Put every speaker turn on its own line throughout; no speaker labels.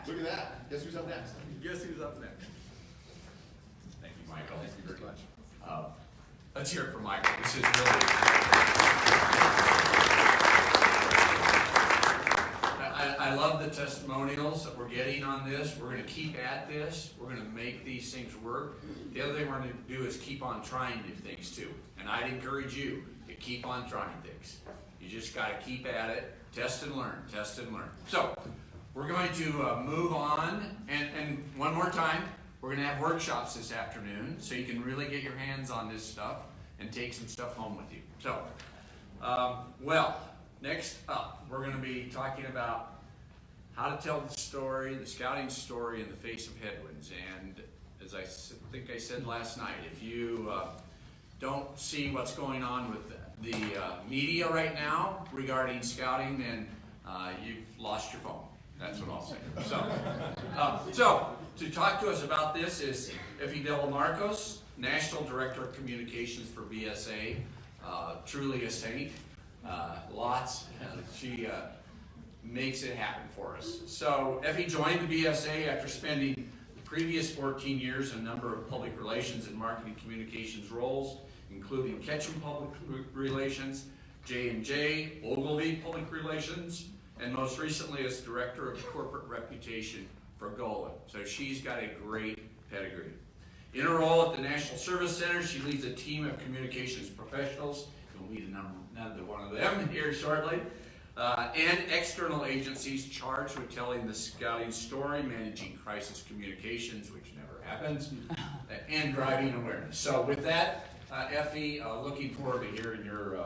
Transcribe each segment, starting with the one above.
that.
Look at that. Guess who's up next?
Guess who's up next?
Thank you, Michael.
Thank you very much.
Let's hear it for Michael. This is really... I love the testimonials that we're getting on this. We're going to keep at this. We're going to make these things work. The other thing we're going to do is keep on trying new things too. And I'd encourage you to keep on trying things. You just got to keep at it. Test and learn. Test and learn. So we're going to move on. And one more time, we're going to have workshops this afternoon so you can really get your hands on this stuff and take some stuff home with you. So, next up, we're going to be talking about how to tell the story, the scouting story in the face of headwinds. And as I think I said last night, if you don't see what's going on with the media right now regarding scouting, then you've lost your phone. That's what I'll say. So to talk to us about this is Effie Delimarkos, National Director of Communications for BSA. Truly a saint. She makes it happen for us. So Effie joined the BSA after spending the previous 14 years in a number of public relations and marketing communications roles, including Ketchum Public Relations, J&J, Ogilvy Public Relations, and most recently as Director of Corporate Reputation for Golan. So she's got a great pedigree. In her role at the National Service Center, she leads a team of communications professionals. You'll meet another one of them here shortly. And external agencies charged with telling the scouting story, managing crisis communications, which never happens, and driving awareness. So with that, Effie, looking forward to hearing your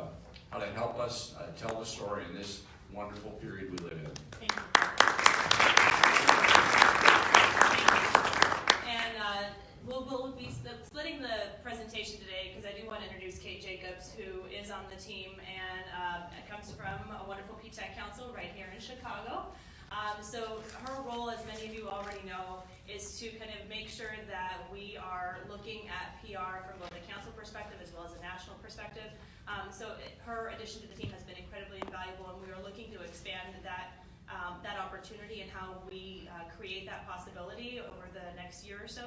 how to help us tell the story in this wonderful period we live in.
Thank you. And we'll be splitting the presentation today because I do want to introduce Kate Jacobs, who is on the team and comes from a wonderful PTAC council right here in Chicago. So her role, as many of you already know, is to kind of make sure that we are looking at PR from both a council perspective as well as a national perspective. Her addition to the team has been incredibly invaluable, and we are looking to expand that opportunity and how we create that possibility over the next year or so.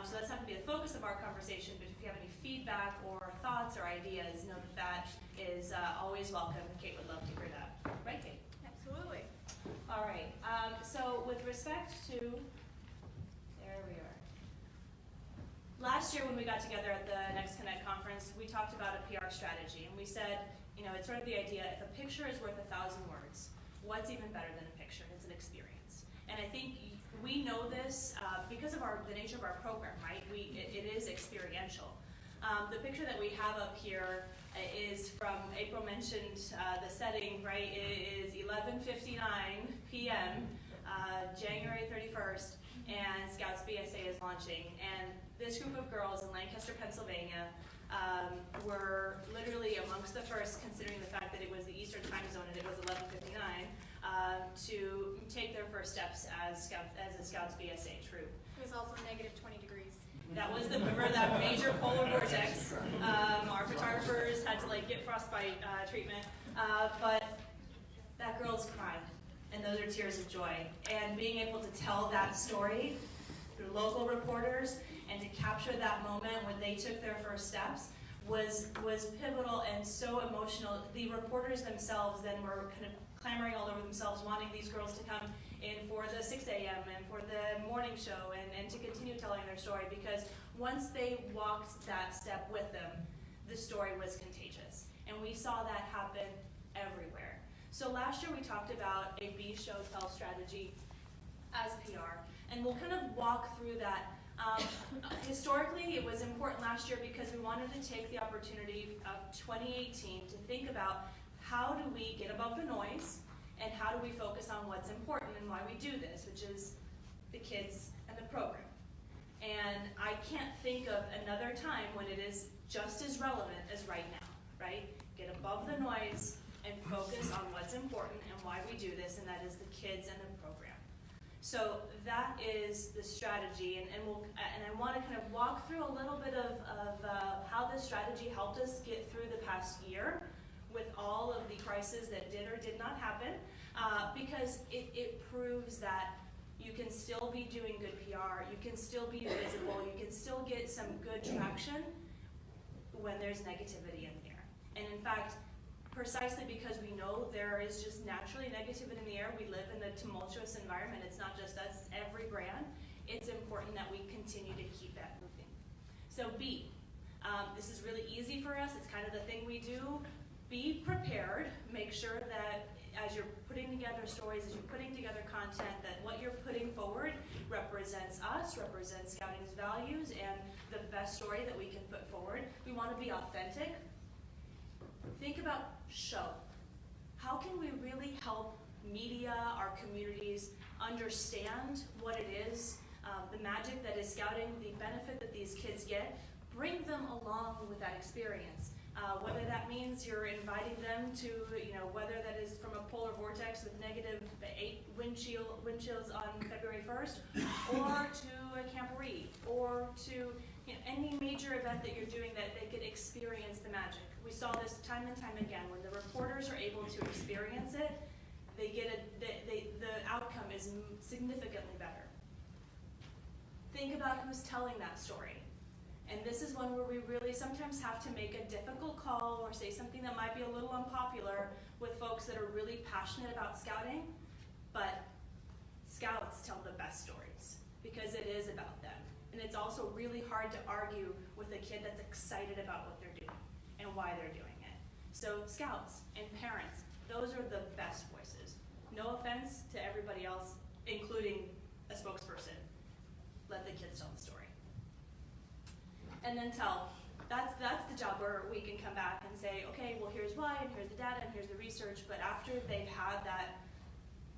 So that's not going to be the focus of our conversation, but if you have any feedback or thoughts or ideas, know that is always welcome. Kate would love to hear that. Right, Kate?
Absolutely.
All right. So with respect to, there we are. Last year when we got together at the NextConnect conference, we talked about a PR strategy, and we said, it's sort of the idea, if a picture is worth 1,000 words, what's even better than a picture? It's an experience. And I think we know this because of the nature of our program, right? It is experiential. The picture that we have up here is from, April mentioned the setting, right? It is 11:59 p.m., January 31st, and Scouts BSA is launching. And this group of girls in Lancaster, Pennsylvania, were literally amongst the first, considering the fact that it was the Eastern time zone and it was 11:59, to take their first steps as a Scouts BSA troop.
It was also negative 20 degrees.
That was remember that major polar vortex. Our photographers had to get frostbite treatment, but that girl's cried, and those are tears of joy. And being able to tell that story through local reporters and to capture that moment when they took their first steps was pivotal and so emotional. The reporters themselves then were kind of clamoring all over themselves, wanting these girls to come in for the 6 a.m. and for the morning show and to continue telling their story, because once they walked that step with them, the story was contagious. And we saw that happen everywhere. So last year we talked about a Be, Show, Tell strategy as PR, and we'll kind of walk through that. Historically, it was important last year because we wanted to take the opportunity of 2018 to think about how do we get above the noise and how do we focus on what's important and why we do this, which is the kids and the program. And I can't think of another time when it is just as relevant as right now, right? Get above the noise and focus on what's important and why we do this, and that is the kids and the program. So that is the strategy, and I want to kind of walk through a little bit of how this strategy helped us get through the past year with all of the crises that did or did not happen, because it proves that you can still be doing good PR, you can still be visible, you can still get some good traction when there's negativity in the air. And in fact, precisely because we know there is just naturally negativity in the air, we live in a tumultuous environment, it's not just us, every brand, it's important that we continue to keep that moving. So B, this is really easy for us, it's kind of the thing we do. Be prepared, make sure that as you're putting together stories, as you're putting together content, that what you're putting forward represents us, represents Scouting's values, and the best story that we can put forward. We want to be authentic. Think about show. How can we really help media, our communities, understand what it is, the magic that is Scouting, the benefit that these kids get, bring them along with that experience. Whether that means you're inviting them to, whether that is from a polar vortex with -8 wind chills on February 1st, or to a camporee, or to any major event that you're doing that they could experience the magic. We saw this time and time again. When the reporters are able to experience it, they get the outcome is significantly better. Think about who's telling that story. And this is one where we really sometimes have to make a difficult call or say something that might be a little unpopular with folks that are really passionate about Scouting, but Scouts tell the best stories because it is about them. And it's also really hard to argue with a kid that's excited about what they're doing and why they're doing it. So Scouts and parents, those are the best voices. No offense to everybody else, including a spokesperson. Let the kids tell the story. And then that's the job where we can come back and say, okay, well here's why, and here's the data, and here's the research, but after they've had that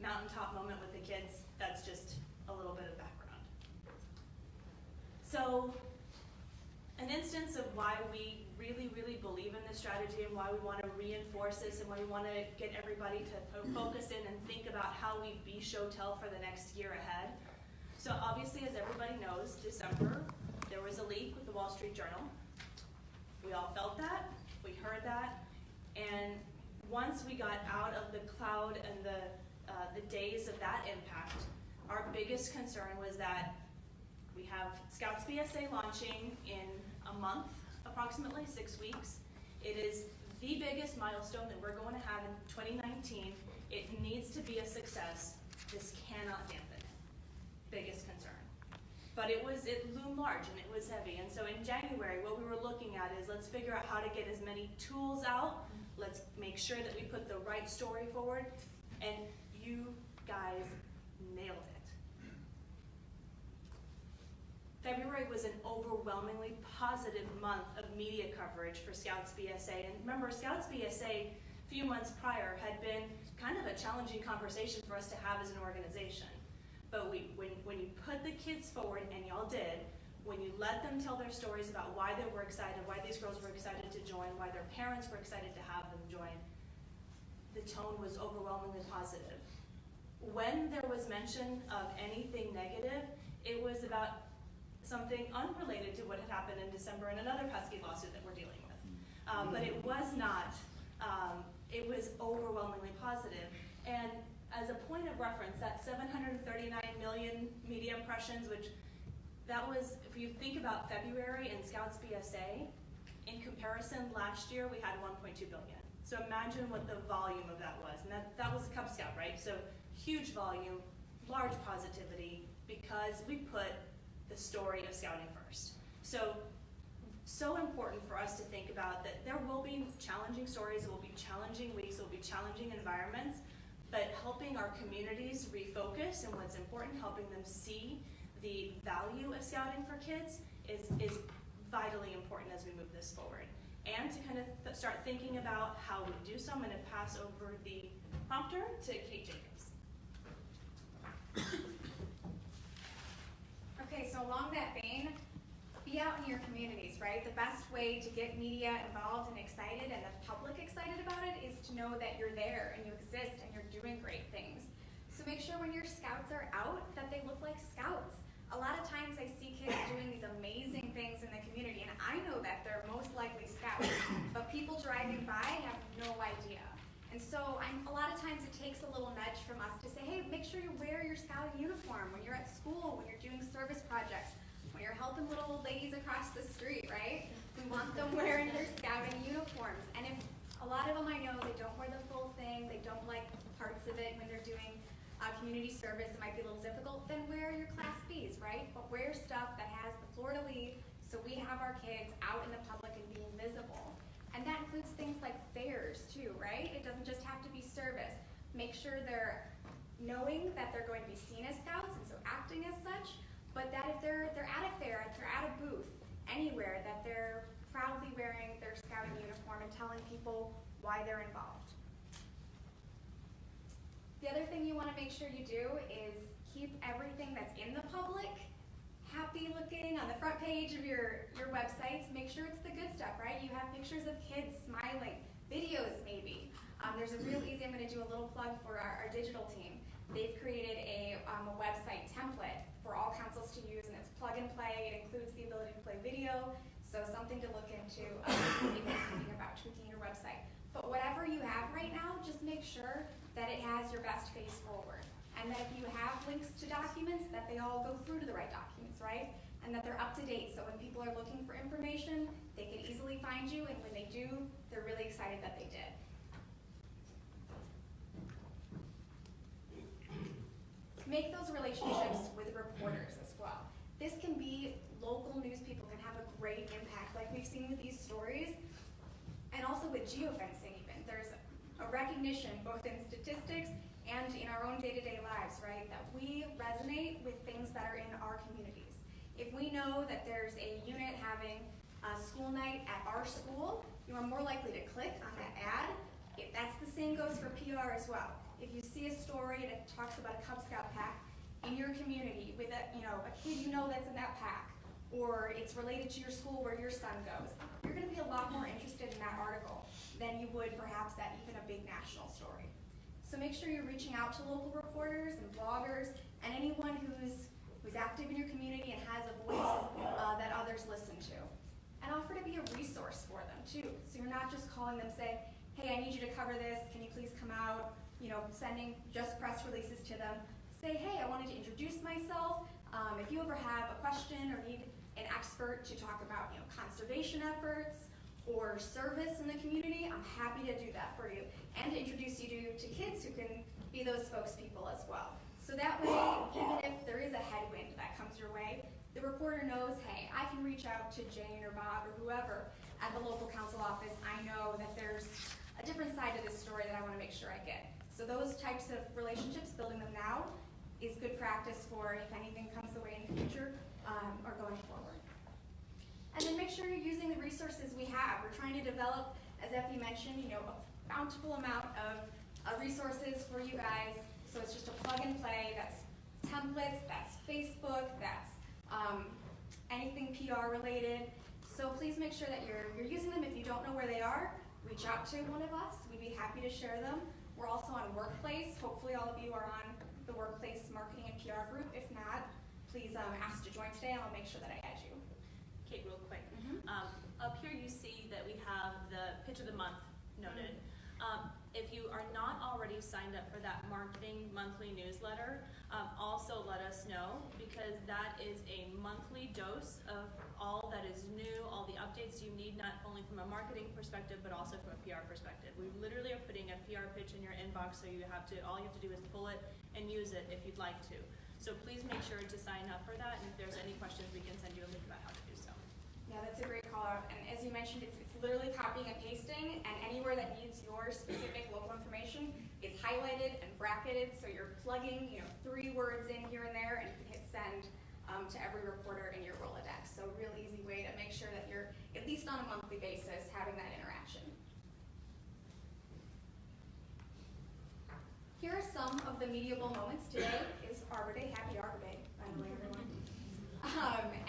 mountaintop moment with the kids, that's just a little bit of background. So, an instance of why we really, really believe in this strategy and why we want to reinforce this and why we want to get everybody to focus in and think about how we be show tell for the next year ahead. So obviously, as everybody knows, December, there was a leak with the Wall Street Journal. We all felt that, we heard that, and once we got out of the cloud and the days of that impact, our biggest concern was that we have Scouts BSA launching in a month, approximately 6 weeks. It is the biggest milestone that we're going to have in 2019. It needs to be a success. This cannot dampen it. Biggest concern. But it loomed large and it was heavy. And so in January, what we were looking at is let's figure out how to get as many tools out. Let's make sure that we put the right story forward. And you guys nailed it. February was an overwhelmingly positive month of media coverage for Scouts BSA. And remember, Scouts BSA a few months prior had been kind of a challenging conversation for us to have as an organization. But when you put the kids forward, and y'all did, when you let them tell their stories about why they were excited, why these girls were excited to join, why their parents were excited to have them join, the tone was overwhelmingly positive. When there was mention of anything negative, it was about something unrelated to what had happened in December in another pesky lawsuit that we're dealing with. But it was not, it was overwhelmingly positive. And as a point of reference, that 739 million media impressions, which that was, if you think about February and Scouts BSA, in comparison, last year we had 1.2 billion. So imagine what the volume of that was. And that was a Cub Scout, right? So huge volume, large positivity, because we put the story of Scouting first. So important for us to think about that there will be challenging stories, there will be challenging weeks, there will be challenging environments, but helping our communities refocus and what's important, helping them see the value of Scouting for kids is vitally important as we move this forward. And to kind of start thinking about how we do so, I'm going to pass over the prompter to Kate Jacobs.
Okay, so along that vein, be out in your communities, right? The best way to get media involved and excited and the public excited about it is to know that you're there and you exist and you're doing great things. So make sure when your Scouts are out that they look like Scouts. A lot of times I see kids doing these amazing things in the community, and I know that they're most likely Scouts, but people driving by have no idea. And And so a lot of times it takes a little nudge from us to say, hey, make sure you wear your scouting uniform when you're at school, when you're doing service projects, when you're helping little old ladies across the street, right? We want them wearing their scouting uniforms. And if a lot of them I know, they don't wear the full thing, they don't like parts of it when they're doing community service, it might be a little difficult, then wear your Class Bs, right? But wear stuff that has the floor to lead, so we have our kids out in the public and being visible. And that includes things like fairs too, right? It doesn't just have to be service. Make sure they're knowing that they're going to be seen as scouts and so acting as such, but that if they're at a fair, if they're at a booth, anywhere, that they're proudly wearing their scouting uniform and telling people why they're involved. The other thing you want to make sure you do is keep everything that's in the public happy looking on the front page of your websites. Make sure it's the good stuff, right? You have pictures of kids smiling, videos maybe. There's a real easy, I'm going to do a little plug for our digital team. They've created a website template for all councils to use, and it's plug and play. It includes the ability to play video, so something to look into if you're thinking about tweaking your website. But whatever you have right now, just make sure that it has your best face forward. And that if you have links to documents, that they all go through to the right documents, right? And that they're up to date, so when people are looking for information, they can easily find you, and when they do, they're really excited that they did. Make those relationships with reporters as well. This can be, local news people can have a great impact, like we've seen with these stories, and also with geofencing even. There's a recognition, both in statistics and in our own day-to-day lives, right, that we resonate with things that are in our communities. If we know that there's a unit having a school night at our school, you are more likely to click on that ad. That's the same goes for PR as well. If you see a story that talks about a Cub Scout pack in your community with a kid you know that's in that pack, or it's related to your school where your son goes, you're going to be a lot more interested in that article than you would perhaps at even a big national story. So make sure you're reaching out to local reporters and bloggers and anyone who's active in your community and has a voice that others listen to. And offer to be a resource for them too. So you're not just calling them, say, hey, I need you to cover this, can you please come out? Sending just press releases to them. Say, hey, I wanted to introduce myself. If you ever have a question or need an expert to talk about conservation efforts or service in the community, I'm happy to do that for you and to introduce you to kids who can be those spokespeople as well. So that way, even if there is a headwind that comes your way, the reporter knows, hey, I can reach out to Jane or Bob or whoever at the local council office. I know that there's a different side to this story that I want to make sure I get. So those types of relationships, building them now, is good practice for if anything comes the way in the future or going forward. And then make sure you're using the resources we have. We're trying to develop, as Effie mentioned, a bountiful amount of resources for you guys. So it's just a plug and play. That's templates, that's Facebook, that's anything PR related. So please make sure that you're using them. If you don't know where they are, reach out to one of us. We'd be happy to share them. We're also on Workplace. Hopefully all of you are on the Workplace Marketing and PR group. If not, please ask to join today and I'll make sure that I add you.
Kate, real quick. Up here you see that we have the pitch of the month noted. If you are not already signed up for that marketing monthly newsletter, also let us know, because that is a monthly dose of all that is new, all the updates you need, not only from a marketing perspective, but also from a PR perspective. We literally are putting a PR pitch in your inbox, so all you have to do is pull it and use it if you'd like to. So please make sure to sign up for that, and if there's any questions, we can send you a link about how to do so.
Yeah, that's a great call out. And as you mentioned, it's literally copying and pasting, and anywhere that needs your specific local information is highlighted and bracketed, so you're plugging 3 words in here and there, and you can hit send to every reporter in your Rolodex. So a real easy way to make sure that you're, at least on a monthly basis, having that interaction. Here are some of the mediable moments. Today is Arbor Day. Happy Arbor Day, by the way, everyone.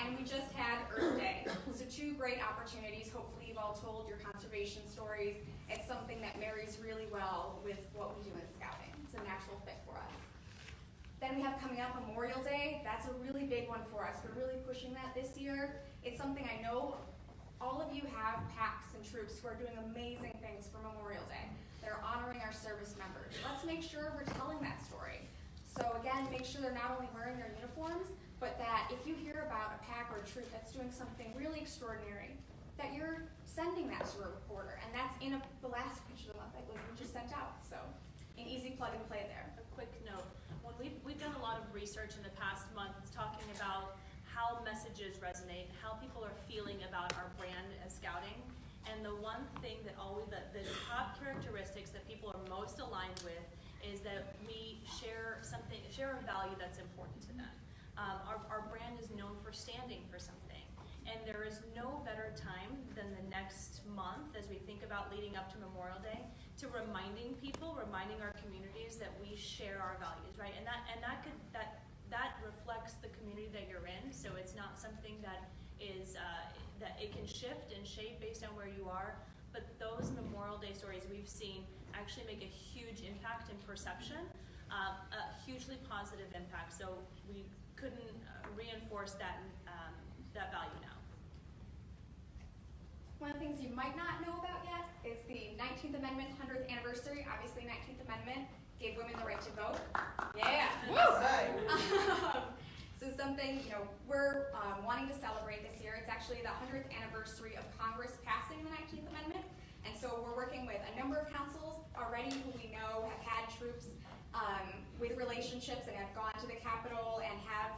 And we just had Earth Day. So 2 great opportunities. Hopefully you've all told your conservation stories. It's something that marries really well with what we do in scouting. It's a natural fit for us. Then we have coming up Memorial Day. That's a really big one for us. We're really pushing that this year. It's something I know all of you have packs and troops who are doing amazing things for Memorial Day. they're honoring our service members. Let's make sure we're telling that story. So again, make sure they're not only wearing their uniforms, but that if you hear about a pack or a troop that's doing something really extraordinary, that you're sending that to a reporter, and that's in the last picture of the month I believe we just sent out. So an easy plug and play there.
A quick note, when we've done a lot of research in the past month talking about how messages resonate, how people are feeling about our brand as scouting, and the one thing that the top characteristics that people are most aligned with is that we share a value that's important to them. Our brand is known for standing for something, and there is no better time than the next month as we think about leading up to Memorial Day to reminding our communities that we share our values, right? And that reflects the community that you're in. So it's not something that is that it can shift and shape based on where you are. But those Memorial Day stories we've seen actually make a huge impact in perception, a hugely positive impact. So we couldn't reinforce that value now.
One of the things you might not know about yet is the 19th Amendment 100th anniversary. Obviously, 19th Amendment gave women the right to vote. Yeah. Woo! So something, we're wanting to celebrate this year. It's actually the 100th anniversary of Congress passing the 19th Amendment. And so we're working with a number of councils already who we know have had troops with relationships and have gone to the Capitol and have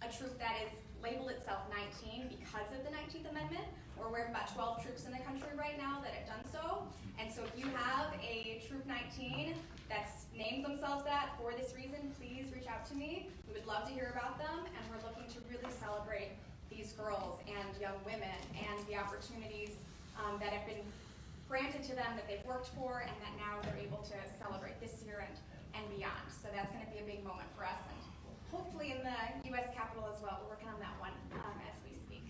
a troop that is labeled itself 19 because of the 19th Amendment. We're aware of about 12 troops in the country right now that have done so. And so if you have a Troop 19 that's named themselves that for this reason, please reach out to me. We would love to hear about them, and we're looking to really celebrate these girls and young women and the opportunities that have been granted to them that they've worked for and that now they're able to celebrate this year and beyond. So that's going to be a big moment for us, and hopefully in the U.S. Capitol as well. We're working on that one as we speak.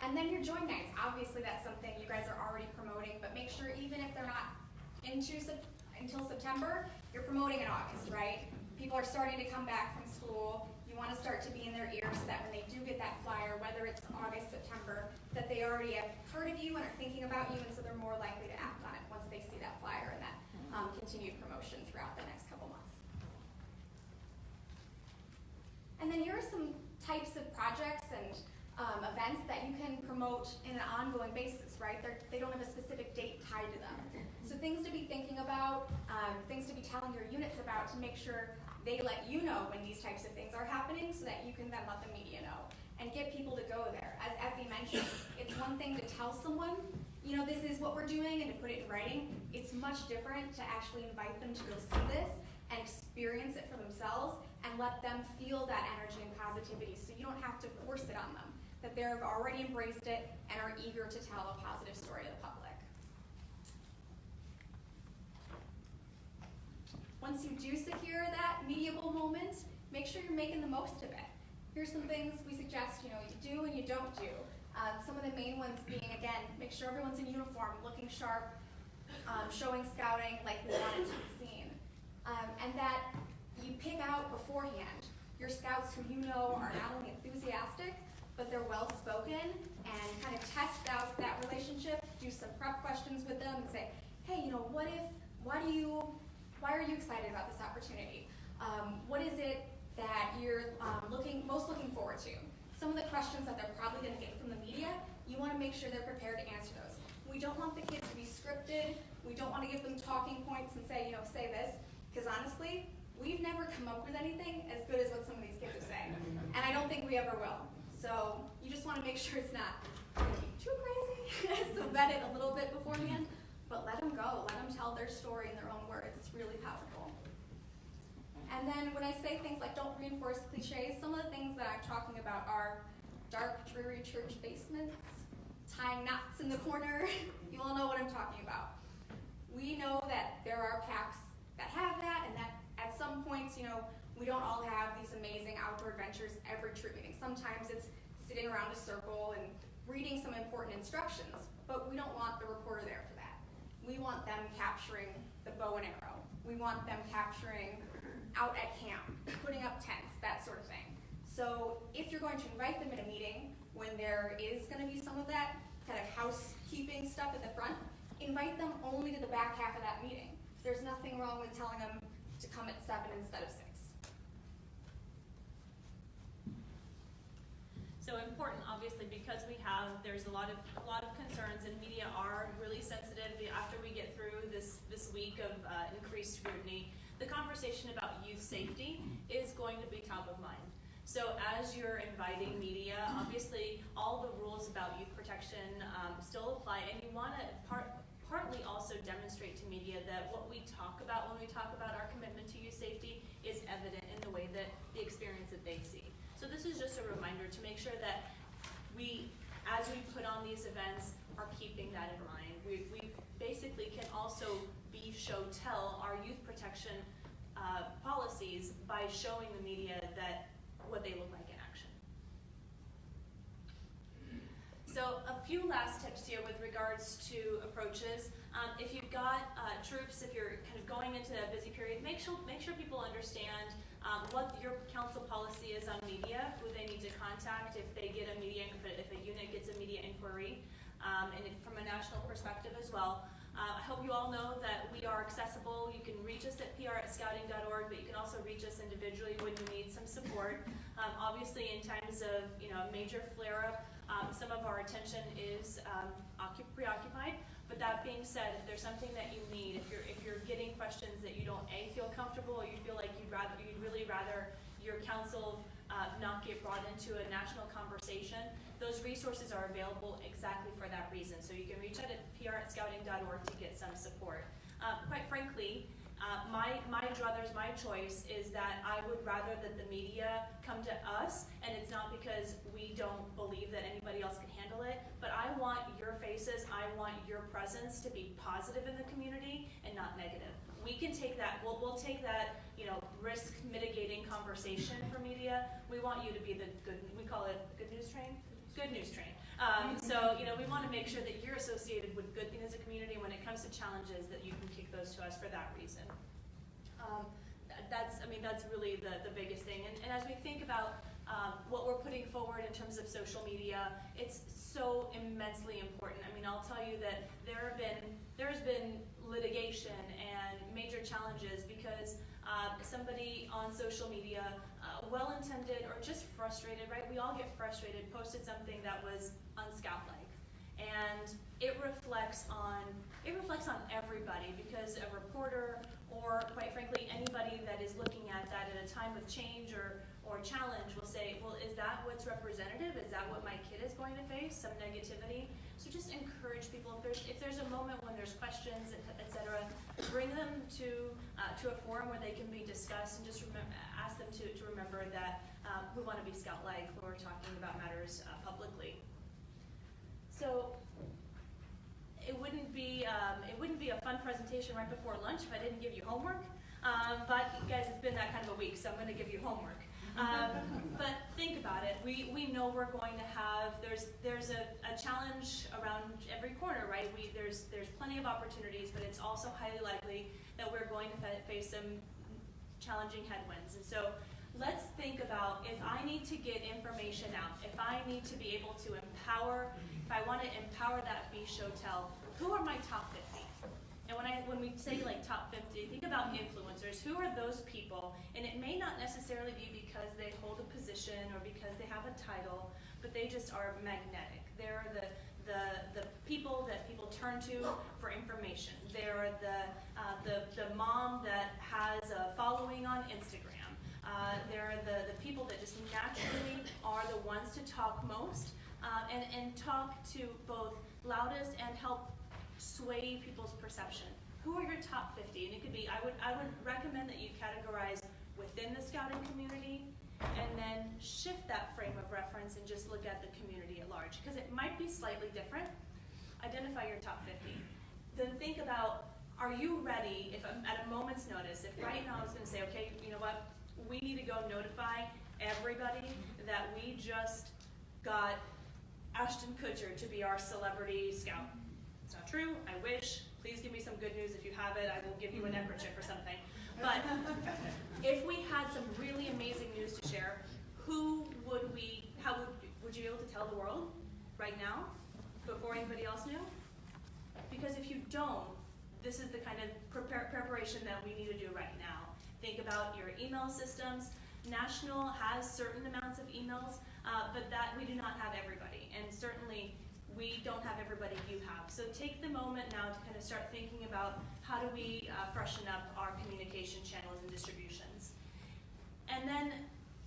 And then your join nights. Obviously that's something you guys are already promoting, but make sure even if they're not until September, you're promoting in August, right? People are starting to come back from school. You want to start to be in their ears so that when they do get that flyer, whether it's August, September, that they already have heard of you and are thinking about you, and so they're more likely to act on it once they see that flyer and that continued promotion throughout the next couple months. And then here are some types of projects and events that you can promote in an ongoing basis, right? They don't have a specific date tied to them. So things to be thinking about, things to be telling your units about to make sure they let you know when these types of things are happening so that you can then let the media know and get people to go there. As Effie mentioned, it's one thing to tell someone, this is what we're doing and to put it in writing. It's much different to actually invite them to go see this and experience it for themselves and let them feel that energy and positivity so you don't have to force it on them, that they've already embraced it and are eager to tell a positive story to the public. Once you do secure that mediable moment, make sure you're making the most of it. Here's some things we suggest you do and you don't do. Some of the main ones being, again, make sure everyone's in uniform, looking sharp, showing scouting like we want it to be seen. And that you pick out beforehand your scouts who you know are not only enthusiastic, but they're well-spoken, and kind of test out that relationship, do some prep questions with them and say, hey, why are you excited about this opportunity? What is it that you're most looking forward to? Some of the questions that they're probably going to get from the media, you want to make sure they're prepared to answer those. We don't want the kids to be scripted. We don't want to give them talking points and say, say this, because honestly, we've never come up with anything as good as what some of these kids are saying, and I don't think we ever will. So you just want to make sure it's not going to be too crazy, so vet it a little bit beforehand, but let them go. Let them tell their story in their own words. It's really powerful. And then when I say things like don't reinforce cliches, some of the things that I'm talking about are dark, dreary church basements, tying knots in the corner. You all know what I'm talking about. We know that there are packs that have that, and that at some points, we don't all have these amazing outdoor adventures every troop meeting. Sometimes it's sitting around a circle and reading some important instructions, but we don't want the reporter there for that. We want them capturing the bow and arrow. We want them capturing out at camp, putting up tents, that sort of thing. So if you're going to invite them in a meeting when there is going to be some of that kind of housekeeping stuff at the front, invite them only to the back half of that meeting. There's nothing wrong with telling them to come at 7 instead of 6.
So important, obviously, because there's a lot of concerns, and media are really sensitive after we get through this week of increased scrutiny. The conversation about youth safety is going to be top of mind. So as you're inviting media, obviously all the rules about youth protection still apply, and you want to partly also demonstrate to media that what we talk about when we talk about our commitment to youth safety is evident in the way that the experience that they see. So this is just a reminder to make sure that we, as we put on these events, are keeping that in mind. We basically can also tell our youth protection policies by showing the media that what they look like in action. So a few last tips here with regards to approaches. If you've got troops, if you're kind of going into a busy period, make sure people understand what your council policy is on media, who they need to contact if they get if a unit gets a media inquiry, and from a national perspective as well. I hope you all know that we are accessible. You can reach us at pr@scouting.org, but you can also reach us individually when you need some support. Obviously, in times of a major flare-up, some of our attention is preoccupied. But that being said, if there's something that you need, if you're getting questions that you don't feel comfortable, or you feel like you'd really rather your council not get brought into a national conversation, those resources are available exactly for that reason. So you can reach out at pr@scouting.org to get some support. Quite frankly, my choice is that I would rather that the media come to us, and it's not because we don't believe that anybody else can handle it, but I want your faces, I want your presence to be positive in the community and not negative. We can take that, we'll take that, risk mitigating conversation for media. We want you to be the good, we call it good news train? Good news train. So, we want to make sure that you're associated with good things as a community. When it comes to challenges, that you can kick those to us for that reason. That's really the biggest thing. And as we think about what we're putting forward in terms of social media, it's so immensely important. I'll tell you that there's been litigation and major challenges because somebody on social media, well-intended or just frustrated, right? We all get frustrated, posted something that was unscout-like. And it reflects on everybody, because a reporter, or quite frankly anybody that is looking at that at a time of change or challenge, will say, well, is that what's representative? Is that what my kid is going to face? Some negativity? So just encourage people, if there's a moment when there's questions, etc., bring them to a forum where they can be discussed, and just ask them to remember that we want to be scout-like when we're talking about matters publicly. So it wouldn't be a fun presentation right before lunch if I didn't give you homework. But guys, it's been that kind of a week, so I'm going to give you homework. But think about it. We know we're going to have, there's a challenge around every corner, right? There's plenty of opportunities, but it's also highly likely that we're going to face some challenging headwinds. And so let's think about, if I need to get information out, if I need to be able to empower, if I want to empower that be, show, tell, who are my top 50? And when we say like top 50, think about influencers. Who are those people? And it may not necessarily be because they hold a position or because they have a title, but they just are magnetic. They're the people that people turn to for information. They're the mom that has a following on Instagram. They're the people that just naturally are the ones to talk most and talk to both loudest and help sway people's perception. Who are your top 50? And it could be, I would recommend that you categorize within the scouting community and then shift that frame of reference and just look at the community at large, because it might be slightly different. Identify your top 50. Then think about, are you ready, if I'm at a moment's notice, if right now I was going to say, okay, you know what, we need to go notify everybody that we just got Ashton Kutcher to be our celebrity scout. It's not true, I wish. Please give me some good news. If you have it, I will give you a neckerchief or something. But if we had some really amazing news to share, would you be able to tell the world right now, before anybody else knew? Because if you don't, this is the kind of preparation that we need to do right now. Think about your email systems. National has certain amounts of emails, but that we do not have everybody, and certainly we don't have everybody you have. So take the moment now to kind of start thinking about how do we freshen up our communication channels and distributions. And then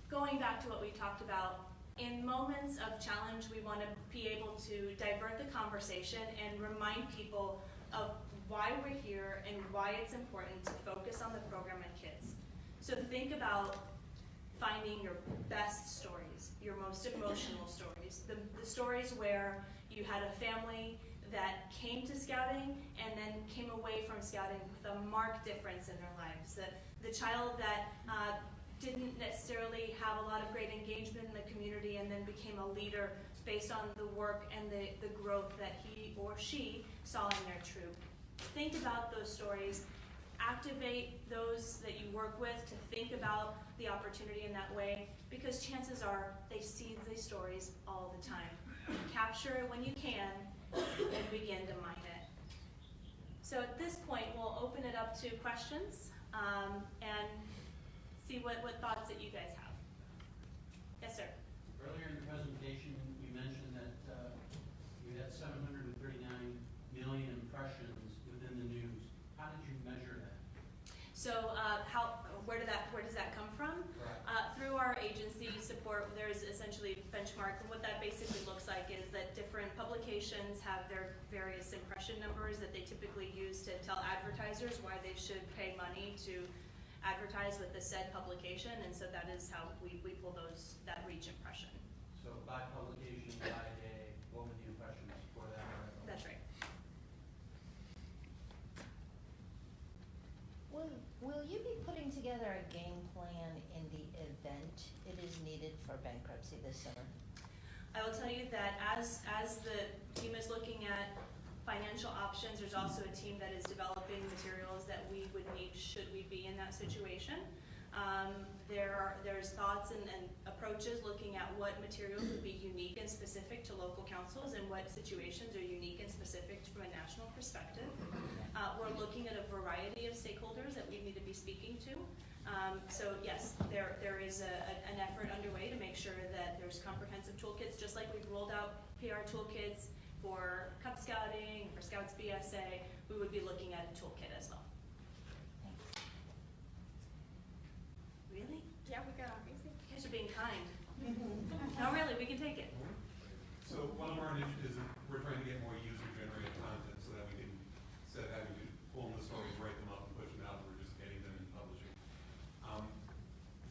going back to what we talked about, in moments of challenge, we want to be able to divert the conversation and remind people of why we're here and why it's important to focus on the program and kids. So think about finding your best stories, your most emotional stories, the stories where you had a family that came to scouting and then came away from scouting with a marked difference in their lives. The child that didn't necessarily have a lot of great engagement in the community and then became a leader based on the work and the growth that he or she saw in their troop. Think about those stories. Activate those that you work with to think about the opportunity in that way, because chances are they see these stories all the time. Capture it when you can and begin to mine it. So at this point, we'll open it up to questions and see what thoughts that you guys have. Yes, sir.
Earlier in the presentation, you mentioned that you had 739 million impressions within the news. How did you measure that?
So where does that come from?
Right.
Through our agency support, there's essentially benchmark. And what that basically looks like is that different publications have their various impression numbers that they typically use to tell advertisers why they should pay money to advertise with the said publication, and so that is how we pull that reach impression.
So by publication, by day, what were the impressions for that article?
That's right.
Will you be putting together a game plan in the event it is needed for bankruptcy this summer?
I will tell you that as the team is looking at financial options, there's also a team that is developing materials that we would need should we be in that situation. There's thoughts and approaches looking at what materials would be unique and specific to local councils and what situations are unique and specific from a national perspective. We're looking at a variety of stakeholders that we need to be speaking to. So yes, there is an effort underway to make sure that there's comprehensive toolkits, just like we've rolled out PR toolkits for Cub Scouting, for Scouts BSA, we would be looking at a toolkit as well.
Thanks.
Really?
Yeah, we got obviously.
You guys are being kind. No, really, we can take it.
So one of our initiatives is we're trying to get more user-generated content so that we can, instead of having to pull in the stories, write them up and push them out, we're just getting them and publishing.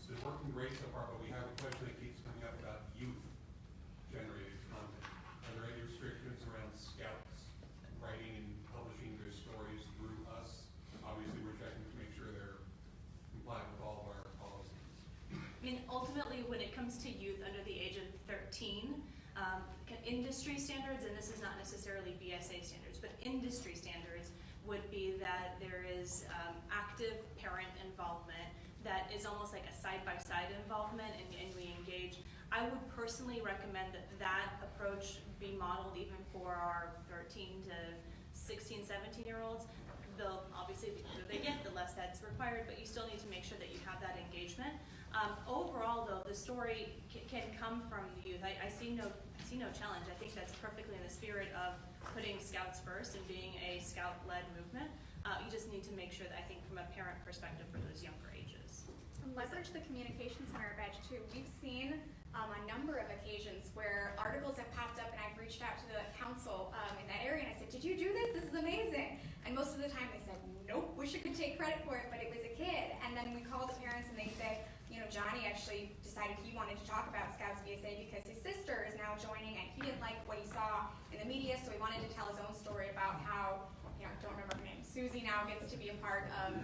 It's been working great so far, but we have a question that keeps coming up about youth-generated content. Are there any restrictions around scouts writing and publishing their stories through us? Obviously, we're checking to make sure they're compliant with all of our policies.
I mean, ultimately, when it comes to youth under the age of 13, industry standards, and this is not necessarily BSA standards, but industry standards would be that there is active parent involvement that is almost like a side-by-side involvement, and we engage. I would personally recommend that approach be modeled even for our 13 to 16, 17-year-olds. They'll obviously, the older they get, the less that's required, but you still need to make sure that you have that engagement. Overall, though, the story can come from the youth. I see no challenge. I think that's perfectly in the spirit of putting Scouts first and being a Scout-led movement. You just need to make sure that, I think, from a parent perspective for those younger ages.
And leverage the communication center badge too. We've seen a number of occasions where articles have popped up and I've reached out to the council in that area and I said, did you do this? This is amazing. And most of the time they said, nope, wish I could take credit for it, but it was a kid. And then we called the parents and they said, you know, Johnny actually decided he wanted to talk about Scouts BSA because his sister is now joining and he didn't like what he saw in the media, so he wanted to tell his own story about how, you know, I don't remember her name, Susie now gets to be a part of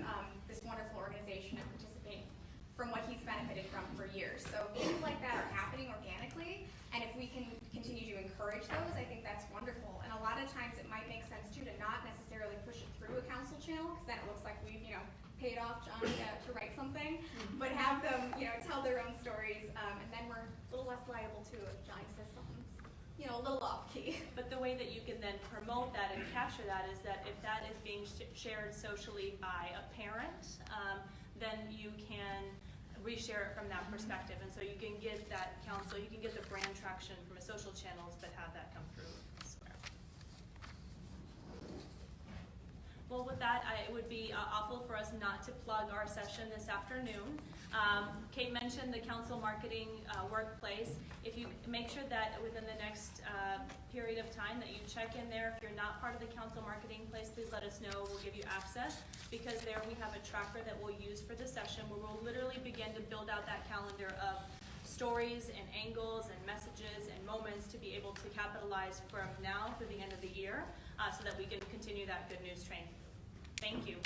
this wonderful organization and participate from what he's benefited from for years. So things like that are happening organically, and if we can continue to encourage those, I think that's wonderful. And a lot of times it might make sense too to not necessarily push it through a council channel, because then it looks like we've, you know, paid off Johnny to write something, but have them, you know, tell their own stories, and then we're a little less liable too if Johnny says something, you know, still a little off key.
But the way that you can then promote that and capture that is that if that is being shared socially by a parent, then you can reshare it from that perspective. And so you can get that counsel, you can get the brand traction from a social channels, but have that come through elsewhere. Well, with that, it would be awful for us not to plug our session this afternoon. Kate mentioned the council marketing workplace. If you make sure that within the next period of time that you check in there, if you're not part of the council marketing place, please let us know. We'll give you access, because there we have a tracker that we'll use for the session, where we'll literally begin to build out that calendar of stories and angles and messages and moments to be able to capitalize from now through the end of the year, so that we can continue that good news train. Thank you.